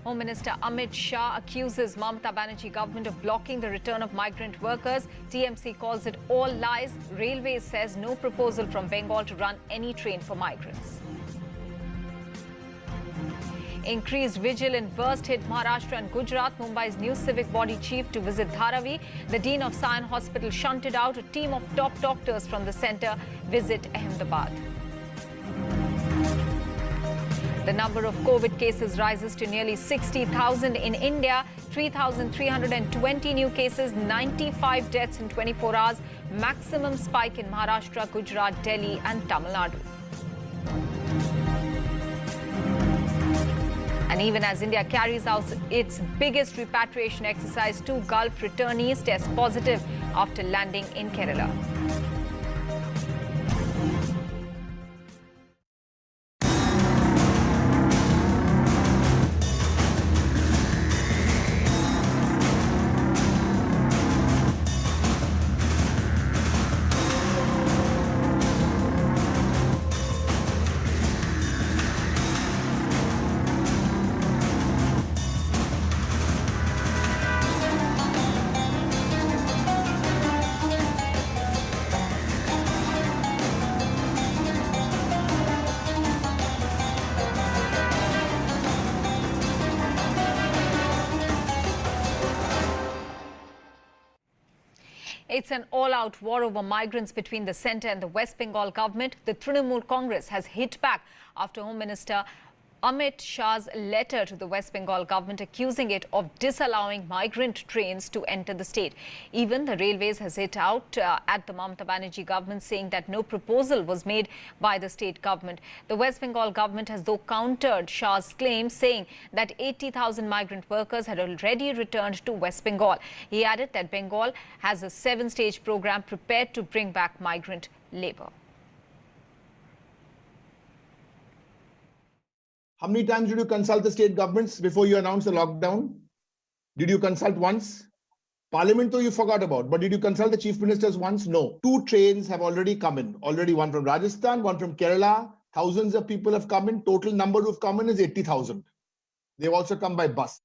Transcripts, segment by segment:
Home Minister Amit Shah accuses Mamata Banerjee government of blocking the return of migrant workers. TMC calls it all lies. Railways says no proposal from Bengal to run any train for migrants. Increased vigil in worst-hit Maharashtra and Gujarat. Mumbai's new civic body chief to visit Dharavi. The dean of Sion Hospital shunted out. A team of top doctors from the centre visit Ahmedabad. The number of COVID cases rises to nearly 60,000 in India. 3,320 new cases, 95 deaths in 24 hours. Maximum spike in Maharashtra, Gujarat, Delhi and Tamil Nadu. And even as India carries out its biggest repatriation exercise, 2 Gulf returnees test positive after landing in Kerala. It's an all-out war over migrants between the centre and the West Bengal government. The Trinamool Congress has hit back after Home Minister Amit Shah's letter to the West Bengal government accusing it of disallowing migrant trains to enter the state. Even the Railways has hit out at the Mamata Banerjee government, saying that no proposal was made by the state government. The West Bengal government has though countered Shah's claim, saying that 80,000 migrant workers had already returned to West Bengal. He added that Bengal has a 7-stage program prepared to bring back migrant labour. How many times did you consult the state governments before you announced the lockdown? Did you consult once? Parliament, though, you forgot about. But did you consult the chief ministers once? No. 2 trains have already come in. Already one from Rajasthan, one from Kerala. Thousands of people have come in. Total number who've come in is 80,000. They've also come by bus.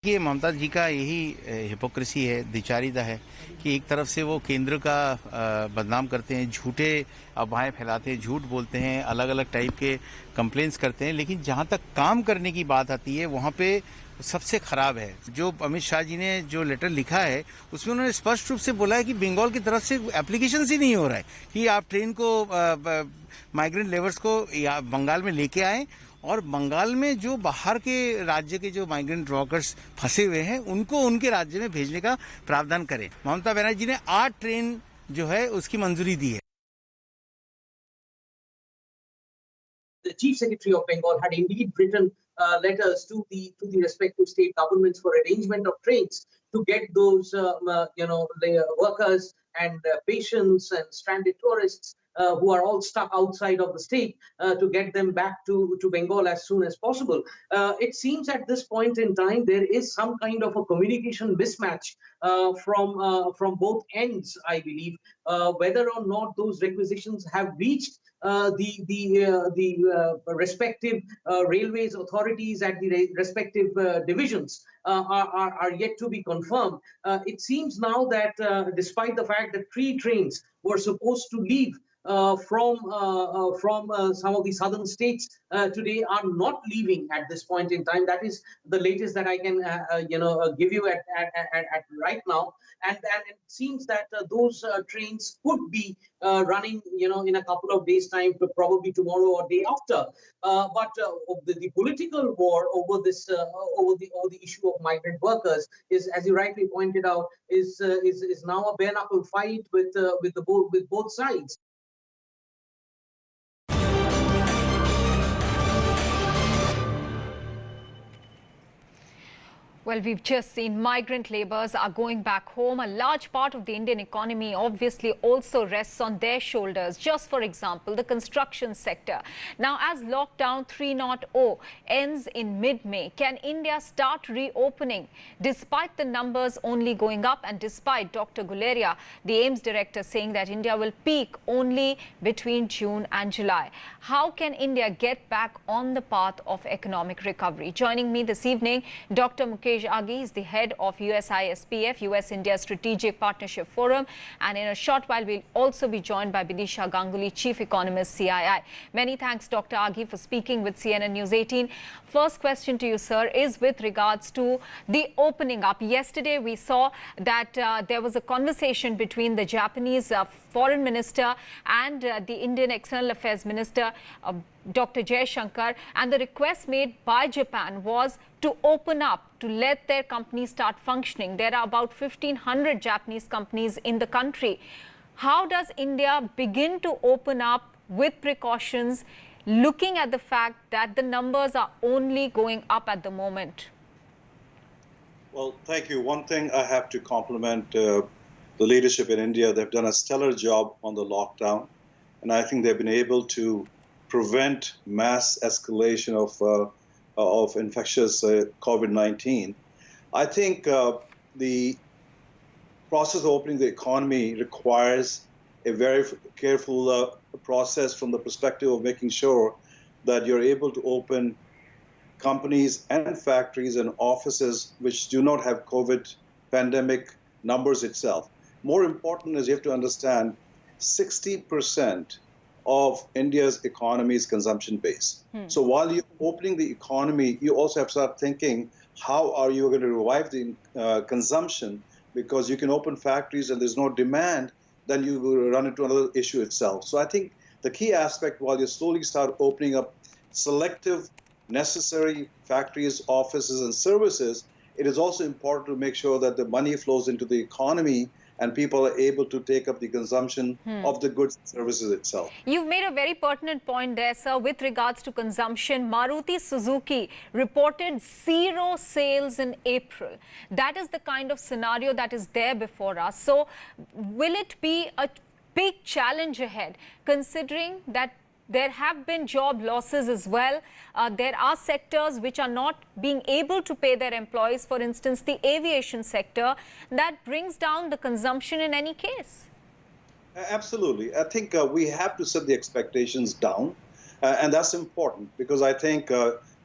ये ममता जी का यही hypocrisy है, द्विचारिता है कि एक तरफ से वो केंद्र का बदनाम करते हैं, झूठे अफवाहें फैलाते हैं, झूठ बोलते हैं, अलग अलग टाइप के कंप्लेंट्स करते हैं, लेकिन जहां तक काम करने की बात आती है वहां पे सबसे खराब है। जो अमित शाह जी ने जो लेटर लिखा है उसमें उन्होंने स्पष्ट रूप से बोला है कि बंगाल की तरफ से एप्लीकेशन ही नहीं हो रहा है कि आप ट्रेन को माइग्रेंट लेबर्स को बंगाल में लेके आए और बंगाल में जो बाहर के राज्य के जो माइग्रेंट वर्कर्स फंसे हुए हैं उनको उनके राज्य में भेजने का प्रावधान करें। ममता बनर्जी ने 8 ट्रेन जो है उसकी मंजूरी दी है। The Chief Secretary of Bengal had indeed written letters to the respective state governments for arrangement of trains to get those workers and patients and stranded tourists who are all stuck outside of the state to get them back to Bengal as soon as possible. It seems at this point in time there is some kind of a communication mismatch from both ends, I believe, whether or not those requisitions have reached the respective railways authorities at the respective divisions are yet to be confirmed. It seems now that despite the fact that 3 trains were supposed to leave from some of the southern states today are not leaving at this point in time. That is the latest that I can give you at right now, and it seems that those trains could be running in a couple of days time, probably tomorrow or day after. But the political war over this over the issue of migrant workers is, as you rightly pointed out, is now a bare knuckle fight with both sides. Well, we've just seen migrant laborers are going back home. A large part of the Indian economy obviously also rests on their shoulders. Just for example, the construction sector. Now, as lockdown 3.0 ends in mid-May, can India start reopening? Despite the numbers only going up and despite Dr. Guleria, the AIIMS director, saying that India will peak only between June and July. How can India get back on the path of economic recovery? Joining me this evening, Dr. Mukesh Aghi is the head of USISPF, US-India Strategic Partnership Forum. And in a short while, we'll also be joined by Bidisha Ganguly, Chief Economist, CII. Many thanks, Dr. Aghi, for speaking with CNN News 18. First question to you, sir, is with regards to the opening up. Yesterday, we saw that there was a conversation between the Japanese Foreign Minister and the Indian External Affairs Minister, Dr. Jaishankar, and the request made by Japan was to open up, to let their companies start functioning. There are about 1,500 Japanese companies in the country. How does India begin to open up with precautions, looking at the fact that the numbers are only going up at the moment? Well, thank you. One thing I have to compliment the leadership in India. They've done a stellar job on the lockdown, and I think they've been able to prevent mass escalation of infectious COVID-19. I think the process of opening the economy requires a very careful process from the perspective of making sure that you're able to open companies and factories and offices which do not have COVID pandemic numbers itself. More important is you have to understand 60% of India's economy is consumption based. So while you're opening the economy, you also have to start thinking, how are you going to revive the consumption? Because you can open factories and there's no demand, then you will run into another issue itself. So I think the key aspect, while you slowly start opening up selective, necessary factories, offices, and services, it is also important to make sure that the money flows into the economy and people are able to take up the consumption of the goods and services itself. You've made a very pertinent point there, sir, with regards to consumption. Maruti Suzuki reported 0 sales in April. That is the kind of scenario that is there before us. So will it be a big challenge ahead, considering that there have been job losses as well? There are sectors which are not being able to pay their employees, for instance, the aviation sector. That brings down the consumption in any case. Absolutely. I think we have to set the expectations down. And that's important because I think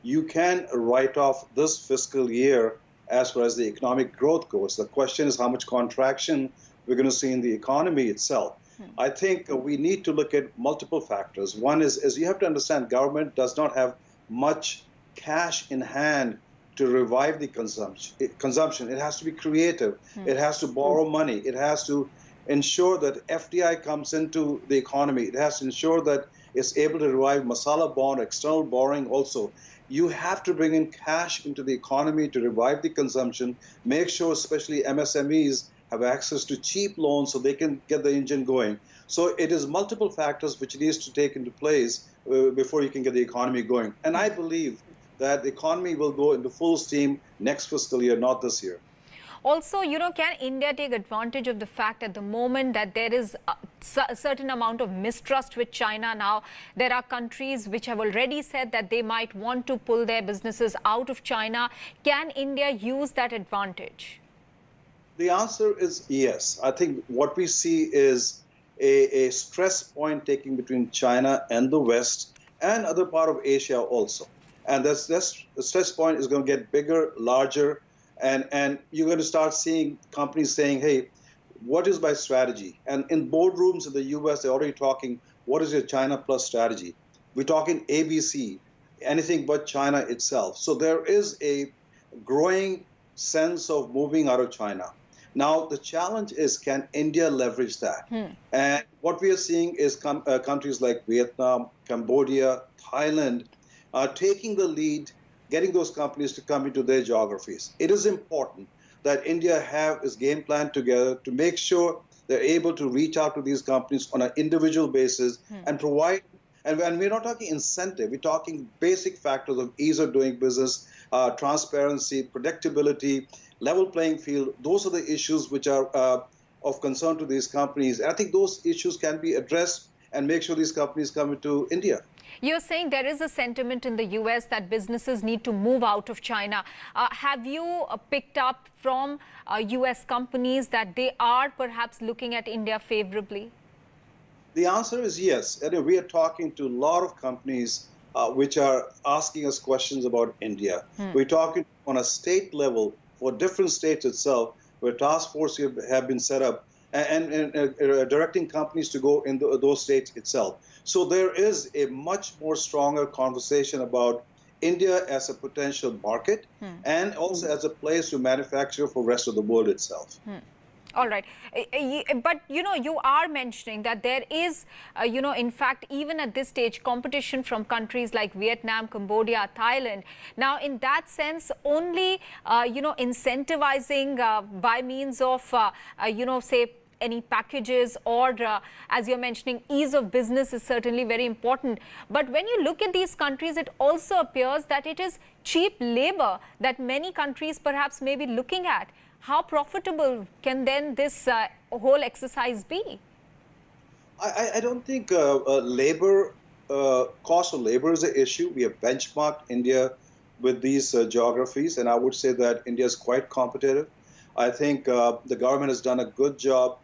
you can write off this fiscal year as far as the economic growth goes. The question is how much contraction we're going to see in the economy itself. I think we need to look at multiple factors. One is you have to understand government does not have much cash in hand to revive the consumption. It has to be creative. It has to borrow money. It has to ensure that FDI comes into the economy. It has to ensure that it's able to revive masala bond, external borrowing also. You have to bring in cash into the economy to revive the consumption, make sure especially MSMEs have access to cheap loans so they can get the engine going. So it is multiple factors which needs to take into place before you can get the economy going. And I believe that the economy will go into full steam next fiscal year, not this year. Also, can India take advantage of the fact at the moment that there is a certain amount of mistrust with China now? There are countries which have already said that they might want to pull their businesses out of China. Can India use that advantage? The answer is yes. I think what we see is a stress point taking between China and the West and other part of Asia also. And the stress point is going to get bigger, larger, and you're going to start seeing companies saying, hey, what is my strategy? And in boardrooms in the US, they're already talking, what is your China plus strategy? We're talking ABC, anything but China itself. So there is a growing sense of moving out of China. Now, the challenge is, can India leverage that? And what we are seeing is countries like Vietnam, Cambodia, Thailand are taking the lead, getting those companies to come into their geographies. It is important that India have its game plan together to make sure they're able to reach out to these companies on an individual basis and provide And when we're not talking incentive, we're talking basic factors of ease of doing business, transparency, predictability, level playing field. Those are the issues which are of concern to these companies. And I think those issues can be addressed and make sure these companies come into India. You're saying there is a sentiment in the US that businesses need to move out of China. Have you picked up from US companies that they are perhaps looking at India favorably? The answer is yes. And we are talking to a lot of companies which are asking us questions about India. We're talking on a state level for different states itself, where task forces have been set up and directing companies to go in those states itself. So there is a much more stronger conversation about India as a potential market and also as a place to manufacture for the rest of the world itself. All right. But, you are mentioning that there is, in fact, even at this stage, competition from countries like Vietnam, Cambodia, Thailand. Now, in that sense, only, incentivizing by means of, say, any packages or, as you're mentioning, ease of business is certainly very important. But when you look at these countries, it also appears that it is cheap labor that many countries perhaps may be looking at. How profitable can then this whole exercise be? I don't think labor, cost of labor is an issue. We have benchmarked India with these geographies, and I would say that India is quite competitive. I think the government has done a good job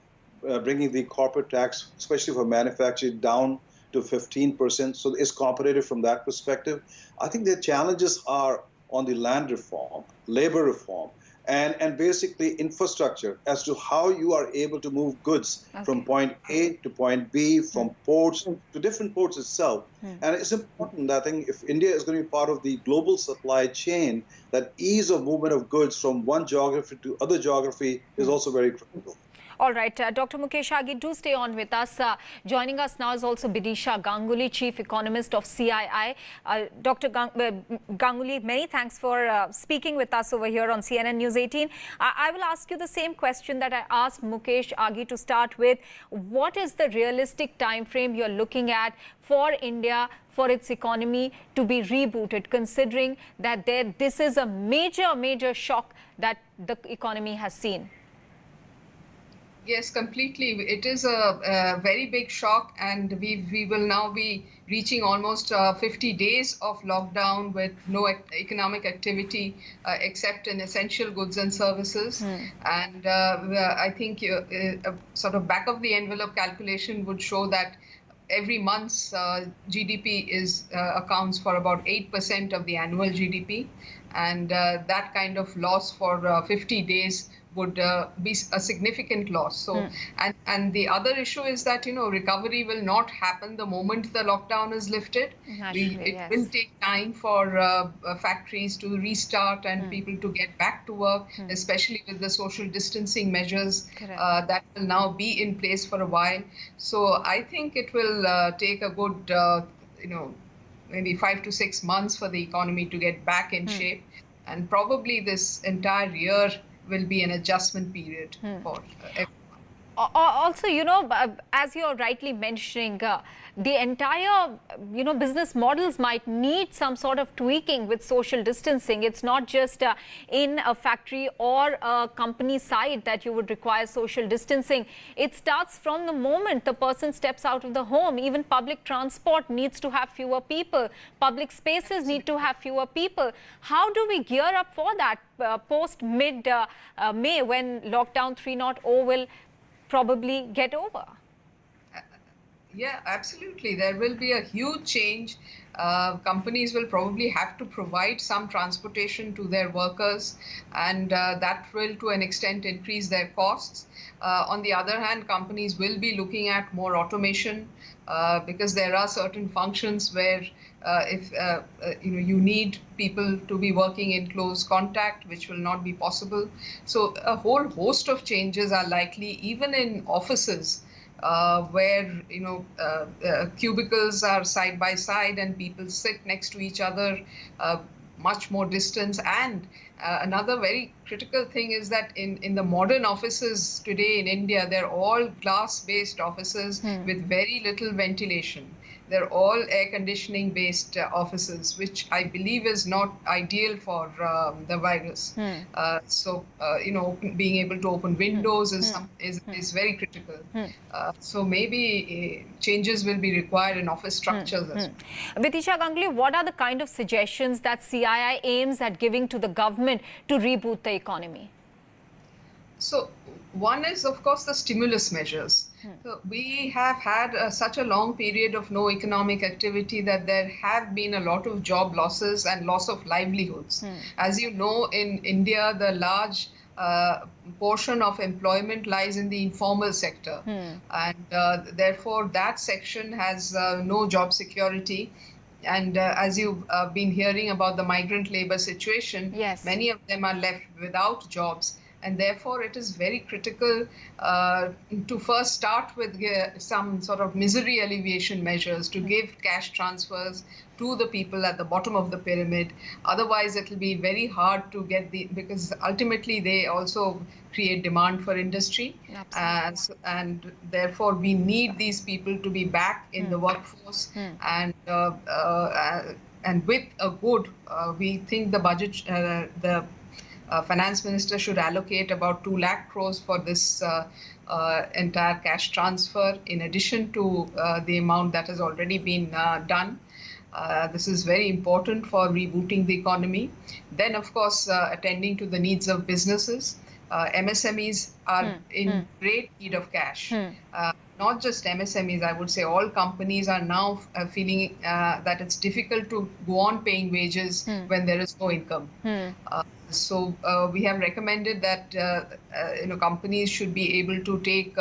bringing the corporate tax, especially for manufacturing, down to 15%. So it's competitive from that perspective. I think the challenges are on the land reform, labor reform, and basically infrastructure as to how you are able to move goods from point A to point B, from ports to different ports itself. And it's important, I think, if India is going to be part of the global supply chain, that ease of movement of goods from one geography to other geography is also very critical. All right, Dr. Mukesh Agi, do stay on with us. Joining us now is also Bidisha Ganguly, Chief Economist of CII. Dr. Ganguly, many thanks for speaking with us over here on CNN News 18. I will ask you the same question that I asked Mukesh Agi to start with. What is the realistic time frame you're looking at for India, for its economy to be rebooted, considering that this is a major shock that the economy has seen? Yes, completely. It is a very big shock, and we will now be reaching almost 50 days of lockdown with no economic activity except in essential goods and services. And I think sort of back of the envelope calculation would show that every month's GDP accounts for about 8% of the annual GDP, and that kind of loss for 50 days would be a significant loss. So, and the other issue is that, recovery will not happen the moment the lockdown is lifted. It will take time for factories to restart and people to get back to work, especially with the social distancing measures that will now be in place for a while. So I think it will take a good, maybe 5 to 6 months for the economy to get back in shape. And probably this entire year will be an adjustment period for everyone. Also, as you're rightly mentioning, the entire, business models might need some sort of tweaking with social distancing. It's not just in a factory or a company side that you would require social distancing. It starts from the moment the person steps out of the home. Even public transport needs to have fewer people. Public spaces need to have fewer people. How do we gear up for that post mid-May when lockdown 3.0 will probably get over? Yeah, absolutely. There will be a huge change. Companies will probably have to provide some transportation to their workers, and that will to an extent increase their costs. On the other hand, companies will be looking at more automation because there are certain functions where if you need people to be working in close contact, which will not be possible. So a whole host of changes are likely, even in offices where cubicles are side by side and people sit next to each other, much more distance. And another very critical thing is that in the modern offices today in India, they're all glass-based offices with very little ventilation. they're all air conditioning based offices, which I believe is not ideal for the virus. Being able to open windows is very critical. So maybe changes will be required in office structures as well. Vidisha Ganguly, what are the kind of suggestions that CII aims at giving to the government to reboot the economy? So one is, of course, the stimulus measures. So we have had such a long period of no economic activity that there have been a lot of job losses and loss of livelihoods. As you know, in India, the large portion of employment lies in the informal sector. And therefore, that section has no job security. And as you've been hearing about the migrant labor situation, many of them are left without jobs. And therefore, it is very critical to first start with some sort of misery alleviation measures to give cash transfers to the people at the bottom of the pyramid. Otherwise, it will be very hard to get because ultimately they also create demand for industry. And therefore, we need these people to be back in the workforce. And with a good, we think the budget, Finance Minister should allocate about 2 lakh crores for this entire cash transfer, in addition to the amount that has already been done. This is very important for rebooting the economy. Then, of course, attending to the needs of businesses. MSMEs are in great need of cash. Not just MSMEs, I would say all companies are now feeling that it's difficult to go on paying wages when there is no income. So we have recommended that companies should be able to take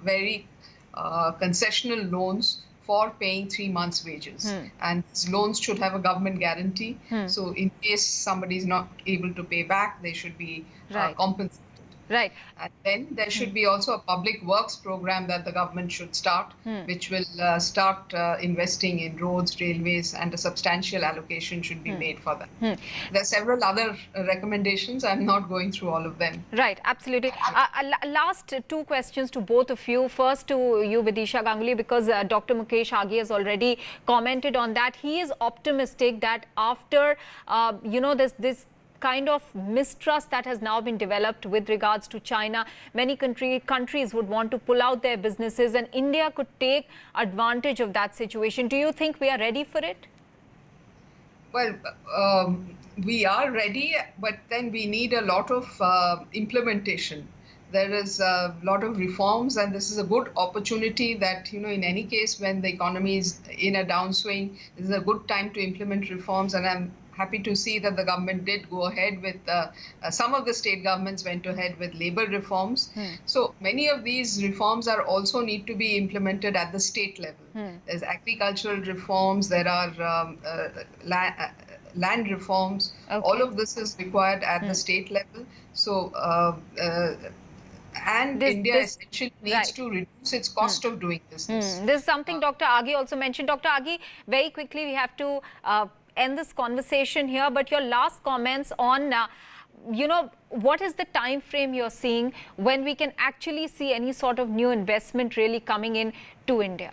very concessional loans for paying 3 months' wages. And these loans should have a government guarantee. So in case somebody is not able to pay back, they should be compensated. Right. And then there should be also a public works program that the government should start, which will start investing in roads, railways, and a substantial allocation should be made for them. There are several other recommendations. I'm not going through all of them. Right, absolutely. Last 2 questions to both of you. First to you, Vidisha Ganguly, because Dr. Mukesh Aghi has already commented on that. He is optimistic that after, this kind of mistrust that has now been developed with regards to China, many countries would want to pull out their businesses, and India could take advantage of that situation. Do you think we are ready for it? Well, we are ready, but then we need a lot of implementation. There is a lot of reforms, and this is a good opportunity that, in any case, when the economy is in a downswing, this is a good time to implement reforms. And I'm happy to see that the government did go ahead with, some of the state governments went ahead with labor reforms. So many of these reforms are also need to be implemented at the state level. There's agricultural reforms, there are land reforms. All of this is required at the state level. So, India essentially needs to reduce its cost of doing business. This is something Dr. Aghi also mentioned. Dr. Aghi, very quickly, we have to end this conversation here, but your last comments on, what is the time frame you're seeing when we can actually see any sort of new investment really coming in to India?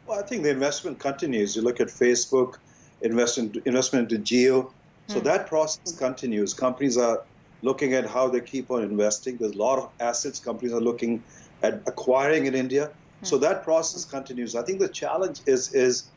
Well, I think the investment continues. You look at Facebook, investment into Geo. So that process continues. Companies are looking at how they keep on investing. There's a lot of assets companies are looking at acquiring in India. So that process continues. I think the challenge is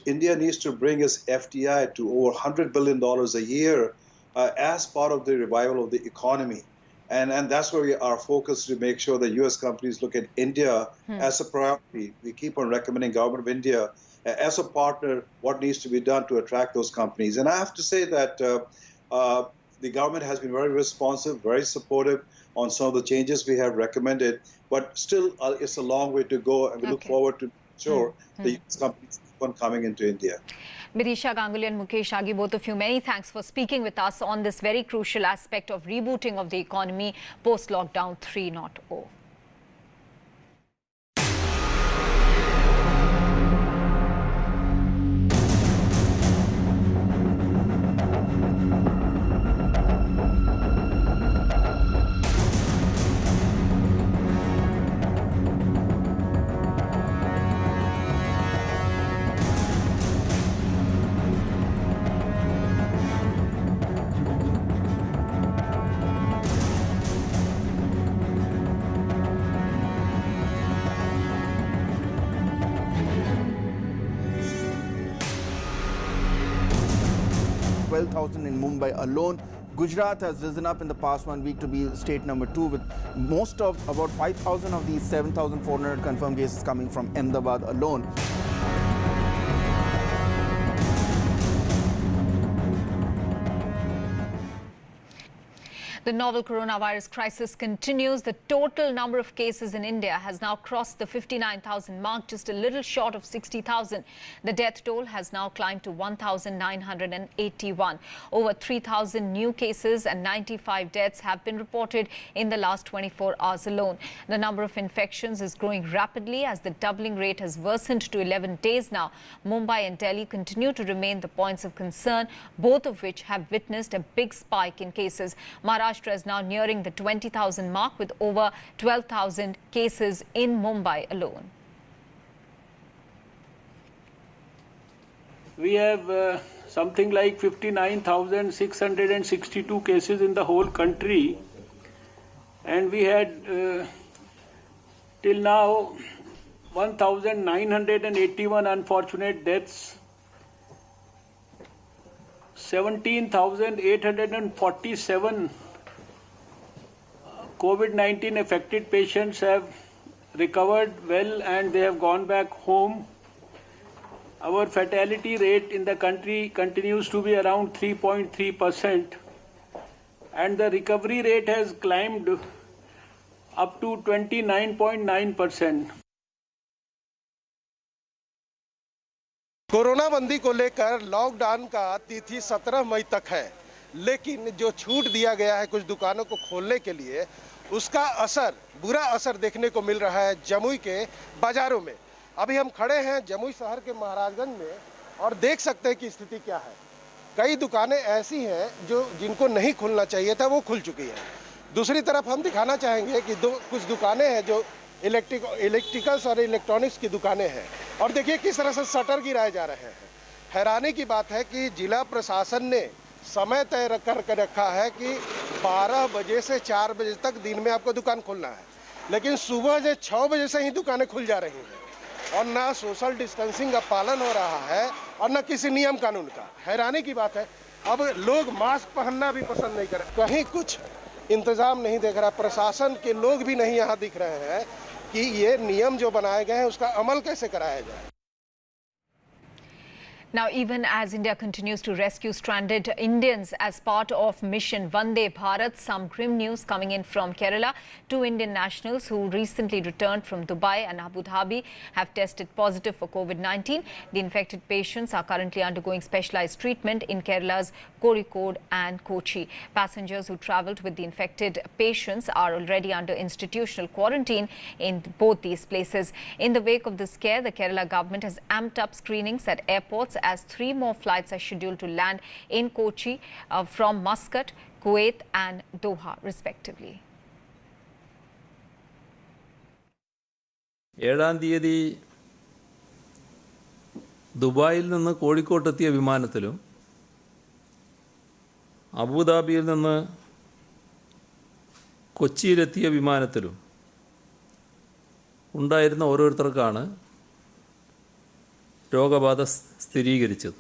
India needs to bring its FDI to over $100 billion a year as part of the revival of the economy. And that's where we are focused to make sure that U.S. companies look at India as a priority. We keep on recommending government of India as a partner what needs to be done to attract those companies. And I have to say that the government has been very responsive, very supportive on some of the changes we have recommended. But still, it's a long way to go, and we look forward to sure the U.S. companies keep on coming into India. Vidisha Ganguly and Mukesh Aghi, both of you, many thanks for speaking with us on this very crucial aspect of rebooting of the economy post-lockdown 3.0. 12,000 in Mumbai alone. Gujarat has risen up in the past 1 week to be state number 2, with most of about 5,000 of these 7,400 confirmed cases coming from Ahmedabad alone. The novel coronavirus crisis continues. The total number of cases in India has now crossed the 59,000 mark, just a little short of 60,000. The death toll has now climbed to 1,981. Over 3,000 new cases and 95 deaths have been reported in the last 24 hours alone. The number of infections is growing rapidly as the doubling rate has worsened to 11 days now. Mumbai and Delhi continue to remain the points of concern, both of which have witnessed a big spike in cases. Maharashtra is now nearing the 20,000 mark with over 12,000 cases in Mumbai alone. We have something like 59,662 cases in the whole country, and we had till now 1,981 unfortunate deaths. 17,847 COVID-19 affected patients have recovered well and they have gone back home. Our fatality rate in the country continues to be around 3.3%, and the recovery rate has climbed up to 29.9%. Corona बंदी को लेकर lockdown का तिथि 17 मई तक है, लेकिन जो छूट दिया गया है कुछ दुकानों को खोलने के लिए, उसका असर, बुरा असर देखने को मिल रहा है जमुई के बाजारों में। अभी हम खड़े हैं जमुई शहर के महाराजगंज में और देख सकते हैं कि स्थिति क्या है। कई दुकानें ऐसी हैं जो जिनको नहीं खुलना चाहिए था वो खुल चुकी हैं। दूसरी तरफ हम दिखाना चाहेंगे कि कुछ दुकानें हैं जो इलेक्ट्रिकल्स और इलेक्ट्रॉनिक्स की दुकानें हैं, और देखिए किस तरह से शटर गिराए जा रहे हैं। हैरानी की बात है कि जिला प्रशासन ने समय तय कर रखा है कि 12 बजे से 4 बजे तक दिन में आपको दुकान खोलना है, लेकिन सुबह से 6 बजे से ही दुकानें खुल जा रही हैं और ना सोशल डिस्टेंसिंग का पालन हो रहा है और ना किसी नियम कानून का। हैरानी की बात है, अब लोग मास्क पहनना भी पसंद नहीं कर रहे। कहीं कुछ इंतजाम नहीं देख रहा, प्रशासन के लोग भी नहीं यहाँ दिख रहे हैं कि ये नियम जो बनाए गए हैं उसका अमल कैसे कराया जाए। Now, even as India continues to rescue stranded Indians as part of mission Vande Bharat, some grim news coming in from Kerala. 2 Indian nationals who recently returned from Dubai and Abu Dhabi have tested positive for COVID-19. The infected patients are currently undergoing specialized treatment in Kerala's Kozhikode and Kochi. Passengers who travelled with the infected patients are already under institutional quarantine in both these places. In the wake of the scare, the Kerala government has amped up screenings at airports as 3 more flights are scheduled to land in Kochi from Muscat, Kuwait and Doha respectively. 7-ാം തീയതി ദുബായിൽ നിന്ന് കോഴിക്കോട്ടെത്തിയ വിമാനത്തിലും അബുദാബിയിൽ നിന്ന് കൊച്ചിയിലെത്തിയ വിമാനത്തിലും ഉണ്ടായിരുന്ന ഓരോരുത്തർക്കാണ് രോഗബാധ സ്ഥിരീകരിച്ചത്.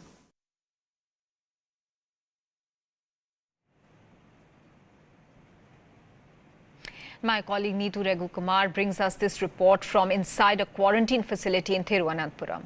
My colleague Neetu Regu Kumar brings us this report from inside a quarantine facility in Thiruvananthapuram.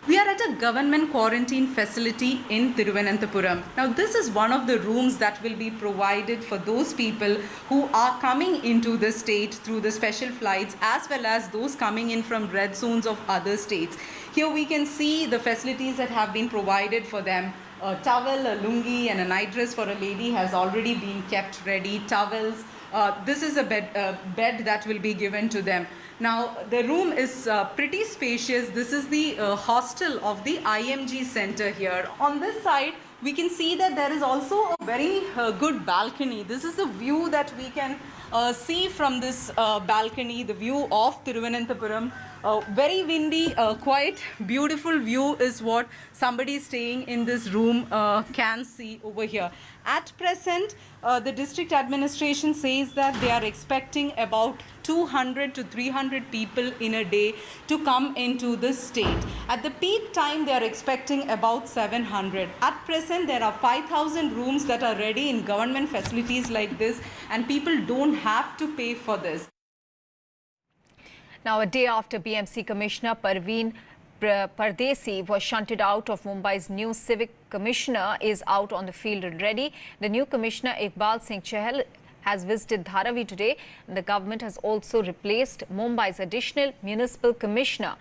We are at a government quarantine facility in Thiruvananthapuram. Now, this is one of the rooms that will be provided for those people who are coming into the state through the special flights, as well as those coming in from red zones of other states. Here we can see the facilities that have been provided for them. A towel, a lungi and a night dress for a lady has already been kept ready. Towels. This is a bed that will be given to them. Now, the room is pretty spacious. This is the hostel of the IMG center here. On this side, we can see that there is also a very good balcony. This is the view that we can see from this balcony, the view of Thiruvananthapuram. Very windy, quite beautiful view is what somebody staying in this room can see over here. At present, the district administration says that they are expecting about 200 to 300 people in a day to come into this state. At the peak time, they are expecting about 700. At present, there are 5,000 rooms that are ready in government facilities like this, and people don't have to pay for this. Now, a day after BMC Commissioner Parveen Pardesi was shunted out of Mumbai's new civic commissioner is out on the field already. The new commissioner Iqbal Singh Chahal has visited Dharavi today. The government has also replaced Mumbai's additional municipal commissioner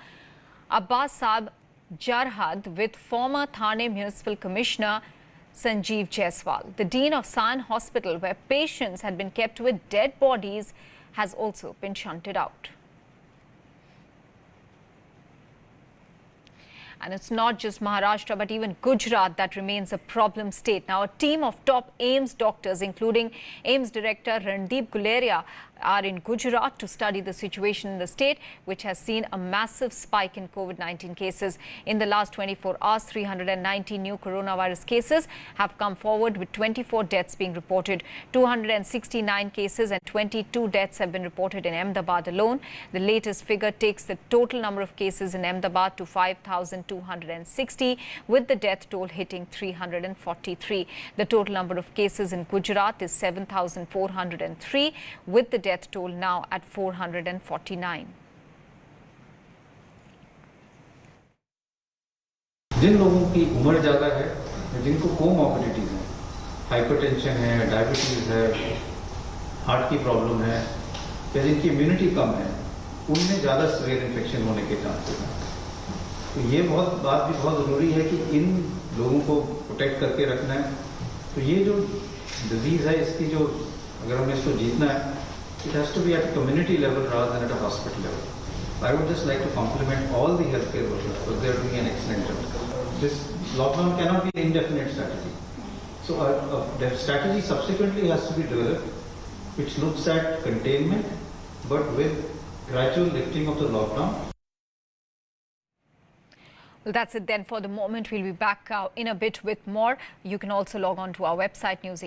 Abbas Saab Jarhad with former Thane municipal commissioner Sanjeev Jaiswal. The dean of Sion Hospital, where patients had been kept with dead bodies, has also been shunted out. And it's not just Maharashtra, but even Gujarat that remains a problem state. Now, a team of top AIIMS doctors, including AIIMS director Randeep Guleria, are in Gujarat to study the situation in the state, which has seen a massive spike in COVID-19 cases. In the last 24 hours, 390 new coronavirus cases have come forward, with 24 deaths being reported. 269 cases and 22 deaths have been reported in Ahmedabad alone. The latest figure takes the total number of cases in Ahmedabad to 5,260, with the death toll hitting 343. The total number of cases in Gujarat is 7,403, with the death toll now at 449. जिन लोगों की उम्र ज़्यादा है, जिनको comorbidities हैं, hypertension है, diabetes है, heart की प्रॉब्लम है, या जिनकी इम्यूनिटी कम है, उनमें ज़्यादा सीवियर इन्फेक्शन होने के चांसेस हैं। तो ये बात भी बहुत ज़रूरी है कि इन लोगों को प्रोटेक्ट करके रखना है। तो ये जो डिजीज़ है, इसकी जो अगर हमें इसको जीतना है, it has to be at a community level rather than at a hospital level. I would just like to compliment all the healthcare workers because they are doing an excellent job. This lockdown cannot be an indefinite strategy. So the strategy subsequently has to be developed, which looks at containment, but with gradual lifting of the lockdown. Well, that's it then for the moment. We'll be back in a bit with more. You can also log on to our website, News18.